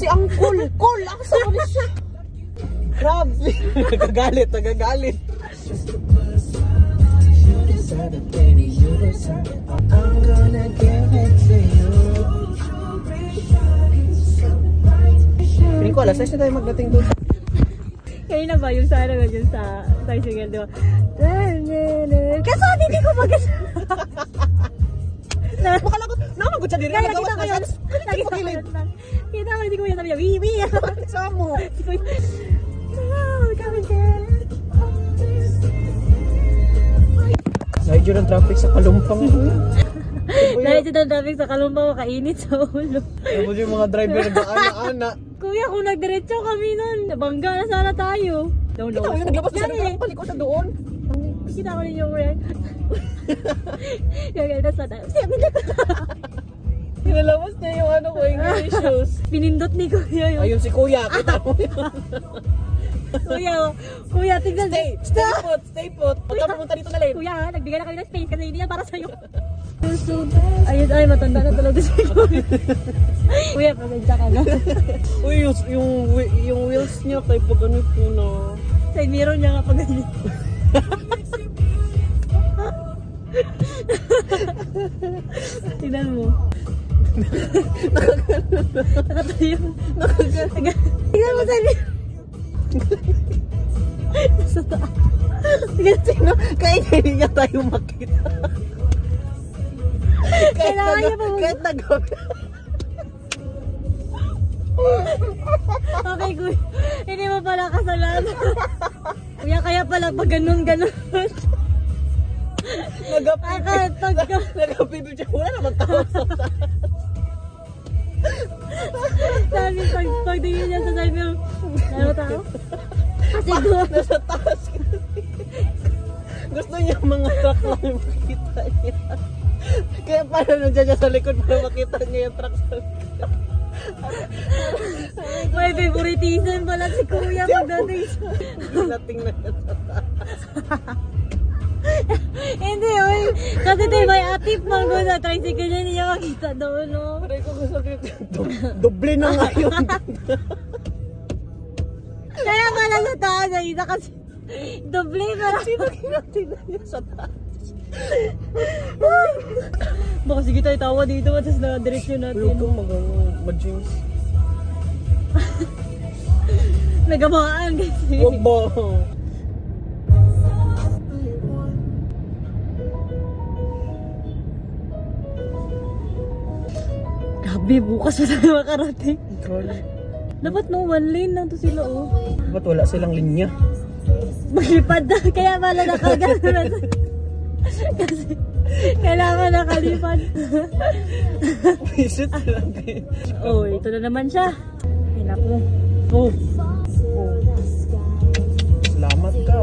si Uncle. Call! Asa ko siya? Grabe. Nagagalit. I'm gonna give it to you. Piling ko, alas 6 na tayo magdating doon. Kayo na ba yung sana yun sa tricycle, di ba? Kaso hindi ko mag-asa. Makalagot. Namagot siya din. Nakita ko yun. Kita ko, hindi ko yun sabi niya. Wee! Sama mo. Medyo ng traffic sa Kalumpang. Dahil dito ang traffic sa Kalumpang, makainit sa ulo. Tapos yung mga driver nag-aana-ana. Kuya, kung nagdiretso kami nun, nabangga na sana tayo. Kita ko yung naglabas na siya. Paliko sa doon. Kita ko rin yung red. Kaya na sana. Pinalabas niya yung ano ko, yung issues. Pinindot ni Kuya yun. Ayun si Kuya, kita mo yun. Kuya, tignan. Stay put. Huwag ka pumunta dito na late. Kuya, nagbigay na kami ng space kasi hindi yan para sa'yo. Ayun, ay, matanda na talaga si Kuya. Kuya, pasensya ka na. Uy, yung wheels niya kay pag ganito na. Side mirror niya nga pag ganyan. Tignan mo. Nakatayo. Tignan mo side mirror. Nasa taas. Sino? Kahit hindi niya tayo makita. Kahit nag-gabi. Okay, Kuya. Hindi mo pala kasalanan. Kuya, kaya pala pag ganun-ganun. Nag-gabi doon siya. Wala naman tao sa taas. Sabi, pagtingin niya sa side mirror. Ano tao? Kasi doon. Nasa taas. Gusto niya mga truck lang yung makita niya. Kaya parang nandiyan niya sa likod para makita niya yung truck sa likod. May favoritism pala si Kuya pagdating sa... Pagdating na siya sa taas. Hindi, oy. Kasi tayo may atip man ko sa tricycle niya niya makita doon, no? Pare ko gusto dito. Doble na nga yun. Kaya pala sa taas na isa kasi doble para. Sino kinatingnan niya sa taas? Baka sige tayo tawa dito at tapos na-direct natin. Huwag kang mag-jeans. Nagamaan kasi. Huwag ba? Grabe, bukas pa tayo makarating. Dapat no, one lane lang to sila, oh. Dapat wala silang linya? Maglipad na, kaya pala nakagano na. Kasi kailangan nakalipad. Visit lang din. Oh, ito na naman siya. Ay, naku. Oh. Salamat ka.